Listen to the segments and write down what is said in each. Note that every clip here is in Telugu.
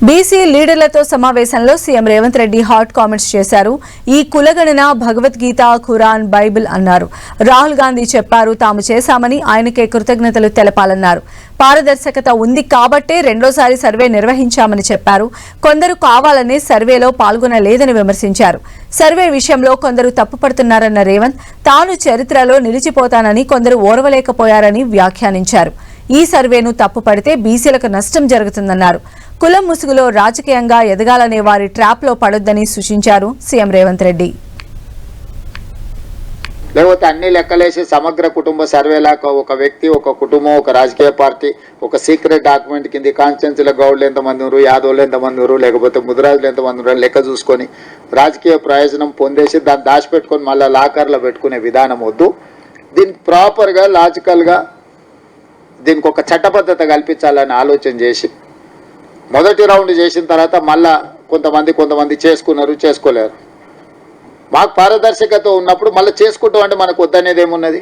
బీసీ లీడర్లతో సమావేశంలో CM Revanth Reddy hot comments చేశారు. ఈ కులగణన భగవద్గీత, ఖురాన్, బైబిల్ అన్నారు. రాహుల్ గాంధీ చెప్పారు తాము చేశామని, ఆయనకే కృతజ్ఞతలు తెలపాలన్నారు. పారదర్శకత ఉంది కాబట్టే రెండోసారి సర్వే నిర్వహించామని చెప్పారు. కొందరు కావాలనే సర్వేలో పాల్గొనలేదని విమర్శించారు. సర్వే విషయంలో కొందరు తప్పుపడుతున్నారన్న రేవంత్ తాను చరిత్రలో నిలిచిపోతానని కొందరు ఓర్వలేకపోయారని వ్యాఖ్యానించారు. ఈ సర్వేను తప్పుపడితే బీసీలకు నష్టం జరుగుతుందన్నారు. కులం ముసుగులో రాజకీయంగా ఎదగాలనే వారి ట్రాప్లో పడొద్దని సూచించారు సీఎం రేవంత్ రెడ్డి. లేకపోతే అన్ని లెక్కలేసి సమగ్ర కుటుంబ సర్వేలాగా ఒక వ్యక్తి, ఒక కుటుంబం, ఒక రాజకీయ పార్టీ ఒక సీక్రెట్ డాక్యుమెంట్ కింద కాన్స్టిట్యున్సీలో గౌడ్లు ఎంతమంది ఉన్నారు, యాదవులు ఎంతమంది ఉన్నారు, లేకపోతే ముదిరాజులు ఎంతమంది ఉన్నారు లెక్క చూసుకొని రాజకీయ ప్రయోజనం పొందేసి దాన్ని దాచిపెట్టుకొని మళ్ళీ లాకర్లో పెట్టుకునే విధానం వద్దు. దీనికి ప్రాపర్గా లాజికల్గా దీనికి ఒక చట్టబద్ధత కల్పించాలని ఆలోచన చేసి మొదటి రౌండ్ చేసిన తర్వాత మళ్ళా కొంతమంది చేసుకున్నారు, చేసుకోలేరు. మాకు పారదర్శకత ఉన్నప్పుడు మళ్ళీ చేసుకుంటాం అంటే మనకు వద్దనేది ఏమున్నది.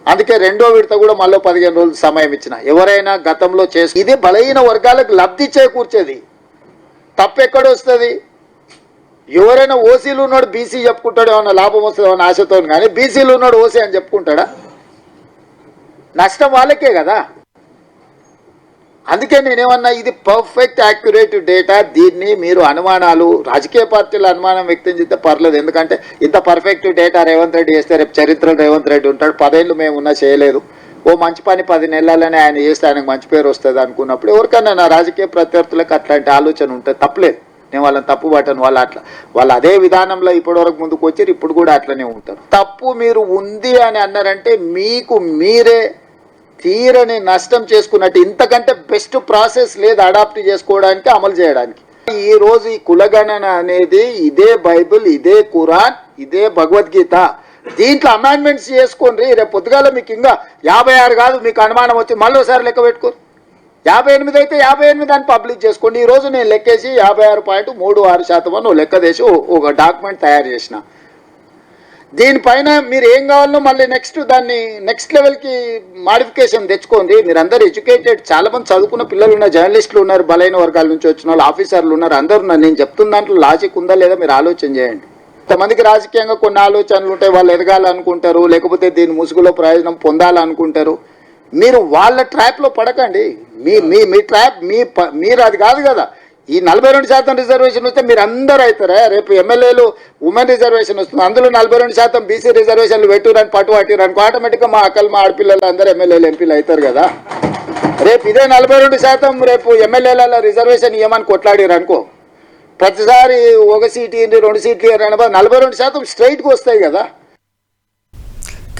అందుకే రెండో విడత కూడా మళ్ళీ 15 రోజులు సమయం ఇచ్చిన. ఎవరైనా గతంలో ఇది బలహీన వర్గాలకు లబ్ధి చేకూర్చేది. తప్పెక్కడ వస్తుంది? ఎవరైనా ఓసీలు ఉన్నాడు బీసీ చెప్పుకుంటాడు, ఏమన్నా లాభం వస్తుంది ఏమన్నా ఆశతో, కానీ బీసీలు ఉన్నాడు ఓసీ అని చెప్పుకుంటాడా? నష్టం వాళ్ళకే కదా. అందుకే నేనేమన్నా ఇది పర్ఫెక్ట్ యాక్యురేట్ డేటా. దీన్ని మీరు అనుమానాలు, రాజకీయ పార్టీల అనుమానం వ్యక్తం చేస్తే పర్లేదు. ఎందుకంటే ఇంత పర్ఫెక్ట్ డేటా రేవంత్ రెడ్డి చేస్తే రేపు చరిత్రలో రేవంత్ రెడ్డి ఉంటాడు. 10 ఏళ్ళు మేము ఉన్నా చేయలేదు, ఓ మంచి పని 10 నెలలనే ఆయన చేస్తే ఆయనకు మంచి పేరు వస్తుంది అనుకున్నప్పుడు ఎవరికైనా నా రాజకీయ ప్రత్యర్థులకు అట్లాంటి ఆలోచన ఉంటుంది, తప్పలేదు. నేను వాళ్ళని తప్పు పట్టను. వాళ్ళు అదే విధానంలో ఇప్పటివరకు ముందుకు వచ్చారు, ఇప్పుడు కూడా అట్లనే ఉంటారు. తప్పు మీరు ఉంది అని అన్నారంటే మీకు మీరే తీరని నష్టం చేసుకున్నట్టు. ఇంతకంటే బెస్ట్ ప్రాసెస్ లేదు అడాప్ట్ చేసుకోవడానికి, అమలు చేయడానికి. ఈ రోజు ఈ కులగణన అనేది ఇదే బైబిల్, ఇదే ఖురాన్, ఇదే భగవద్గీత. దీంట్లో అమెండ్మెంట్స్ చేసుకోండి. రేపు పొద్దుగాల మీకు ఇంకా 56 కాదు, మీకు అనుమానం వచ్చి మళ్ళీసారి లెక్క పెట్టుకోరు. 58 అయితే 58 అని పబ్లిక్ చేసుకోండి. ఈ రోజు నేను లెక్కేసి 56.36% అని లెక్క చేసి ఒక డాక్యుమెంట్ తయారు చేసిన. దీనిపైన మీరు ఏం కావాలో మళ్ళీ దాన్ని నెక్స్ట్ లెవెల్కి మాడిఫికేషన్ తెచ్చుకోండి. మీరందరూ ఎడ్యుకేటెడ్, చాలా మంది చదువుకున్న పిల్లలు ఉన్నారు, జర్నలిస్టులు ఉన్నారు, బలైన వర్గాల నుంచి వచ్చిన వాళ్ళు, ఆఫీసర్లు ఉన్నారు, అందరూ ఉన్నారు. నేను చెప్తున్న దాంట్లో లాజిక్ ఉందా లేదా మీరు ఆలోచన చేయండి. కొంతమందికి రాజకీయంగా కొన్ని ఆలోచనలు ఉంటాయి, వాళ్ళు ఎదగాలనుకుంటారు, లేకపోతే దీని ముసుగులో ప్రయోజనం పొందాలనుకుంటారు. మీరు వాళ్ళ ట్రాప్లో పడకండి. మీ ట్రాప్ మీరు అది కాదు కదా. ఈ 42% రిజర్వేషన్ వస్తే మీరు అందరూ అవుతారా? రేపు ఎమ్మెల్యేలు ఉమెన్ రిజర్వేషన్ వస్తుంది, అందులో 42% బీసీ రిజర్వేషన్లు పెట్టురని పట్టుబట్టిరు అనుకో, ఆటోమేటిక్గా మా అక్కలు, మా ఆడపిల్లలు అందరూ ఎమ్మెల్యేలు, ఎంపీలు అవుతారు కదా. రేపు ఇదే 42% రేపు ఎమ్మెల్యేల రిజర్వేషన్ ఇవ్వమని కొట్లాడిరు అనుకో, ప్రతిసారి ఒక సీటు 2 సీట్లు 42% స్ట్రైట్గా వస్తాయి కదా.